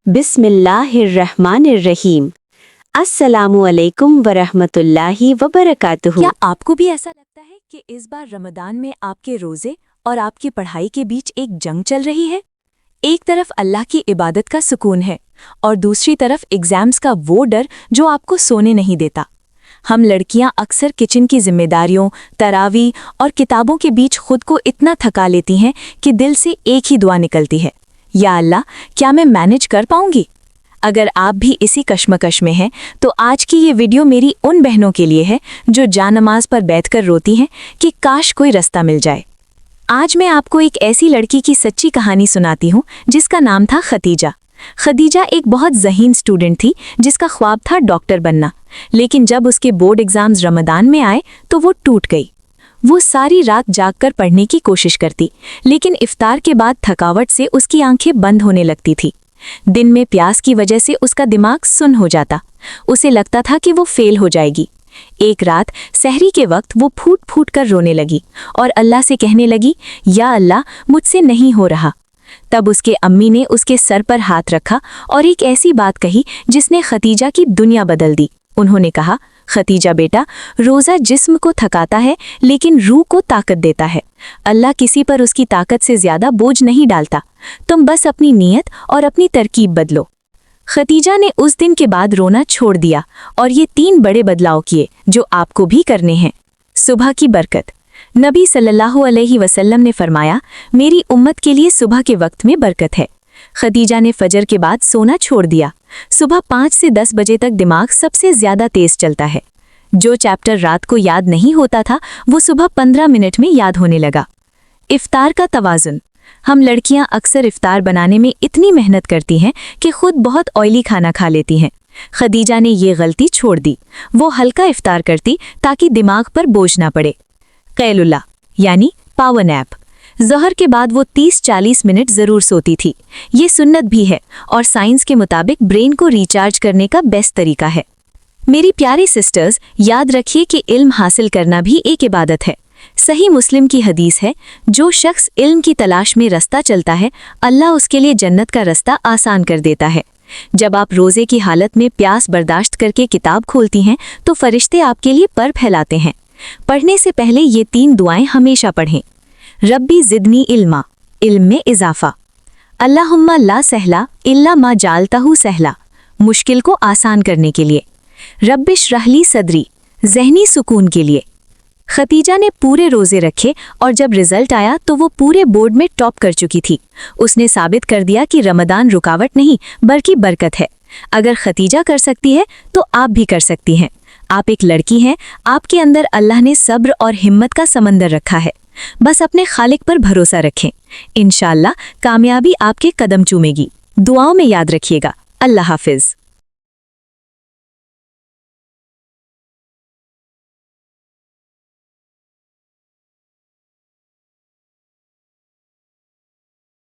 बिस्मिल्लाहिर्रहमानिर्रहीम। अस्सलामुअलैकुम वरहमतुल्लाहि वबरकातुहू। क्या आपको भी ऐसा लगता है कि इस बार रमदान में आपके रोज़े और आपकी पढ़ाई के बीच एक जंग चल रही है? एक तरफ अल्लाह की इबादत का सुकून है और दूसरी तरफ एग्जाम्स का वो डर जो आपको सोने नहीं देता। हम लड़कियां अक्सर किचन की जिम्मेदारियों, तरावी और किताबों के बीच खुद को इतना थका लेती हैं कि दिल से एक ही दुआ निकलती है, या अल्लाह, क्या मैं मैनेज कर पाऊंगी? अगर आप भी इसी कश्मकश में हैं तो आज की ये वीडियो मेरी उन बहनों के लिए है जो जानमाज पर बैठकर रोती हैं कि काश कोई रास्ता मिल जाए। आज मैं आपको एक ऐसी लड़की की सच्ची कहानी सुनाती हूँ जिसका नाम था खदीजा। खदीजा एक बहुत ज़हीन स्टूडेंट थी जिसका ख्वाब था डॉक्टर बनना, लेकिन जब उसके बोर्ड एग्जाम्स रमदान में आए तो वो टूट गई। वो सारी रात जागकर पढ़ने की कोशिश करती, लेकिन इफ्तार के बाद थकावट से उसकी आंखें बंद होने लगती थी। दिन में प्यास की वजह से उसका दिमाग सुन्न हो जाता। उसे लगता था कि वो फेल हो जाएगी। एक रात सहरी के वक्त वो फूट फूट कर रोने लगी और अल्लाह से कहने लगी, या अल्लाह, मुझसे नहीं हो रहा। तब उसके अम्मी ने उसके सर पर हाथ रखा और एक ऐसी बात कही जिसने खदीजा की दुनिया बदल दी। उन्होंने कहा, खदीजा बेटा, रोज़ा जिस्म को थकाता है लेकिन रूह को ताकत देता है। अल्लाह किसी पर उसकी ताकत से ज़्यादा बोझ नहीं डालता। तुम बस अपनी नीयत और अपनी तरकीब बदलो। खदीजा ने उस दिन के बाद रोना छोड़ दिया और ये 3 बड़े बदलाव किए जो आपको भी करने हैं। सुबह की बरकत। नबी सल्लल्लाहु अलैहि वसल्लम ने फरमाया, मेरी उम्मत के लिए सुबह के वक्त में बरकत है। खदीजा ने फजर के बाद सोना छोड़ दिया। सुबह 5 से 10 बजे तक दिमाग सबसे ज़्यादा तेज़ चलता है। जो चैप्टर रात को याद नहीं होता था वो सुबह 15 मिनट में याद होने लगा। इफ्तार का तवाज़ुन। हम लड़कियां अक्सर इफ्तार बनाने में इतनी मेहनत करती हैं कि खुद बहुत ऑयली खाना खा लेती हैं। खदीजा ने ये गलती छोड़ दी। वो हल्का इफ्तार करती ताकि दिमाग पर बोझ ना पड़े। क़ैलुल्लाह यानी पावर नैप। ज़हर के बाद वो 30-40 मिनट ज़रूर सोती थी। ये सुन्नत भी है और साइंस के मुताबिक ब्रेन को रिचार्ज करने का बेस्ट तरीका है। मेरी प्यारी सिस्टर्स, याद रखिए कि इल्म हासिल करना भी एक इबादत है। सही मुस्लिम की हदीस है, जो शख्स इल्म की तलाश में रास्ता चलता है, अल्लाह उसके लिए जन्नत का रास्ता आसान कर देता है। जब आप रोज़े की हालत में प्यास बर्दाश्त करके किताब खोलती हैं तो फरिश्ते आपके लिए पर फैलाते हैं। पढ़ने से पहले ये 3 दुआएं हमेशा पढ़ें। रब्बी ज़िदनी इल्मा, इल्म में इजाफ़ा। अल्लाहुम्मा ला सहला इल्ला मा जालताहु सहला, मुश्किल को आसान करने के लिए। रब्बिश रहली सदरी, ज़हनी सुकून के लिए। खदीजा ने पूरे रोज़े रखे और जब रिजल्ट आया तो वो पूरे बोर्ड में टॉप कर चुकी थी। उसने साबित कर दिया कि रमदान रुकावट नहीं बल्कि बरकत है। अगर खदीजा कर सकती है तो आप भी कर सकती हैं। आप एक लड़की हैं, आपके अंदर अल्लाह ने सब्र और हिम्मत का समंदर रखा है। बस अपने खालिक पर भरोसा रखें। इंशाअल्लाह कामयाबी आपके कदम चूमेगी। दुआओं में याद रखिएगा। अल्लाह हाफिज़।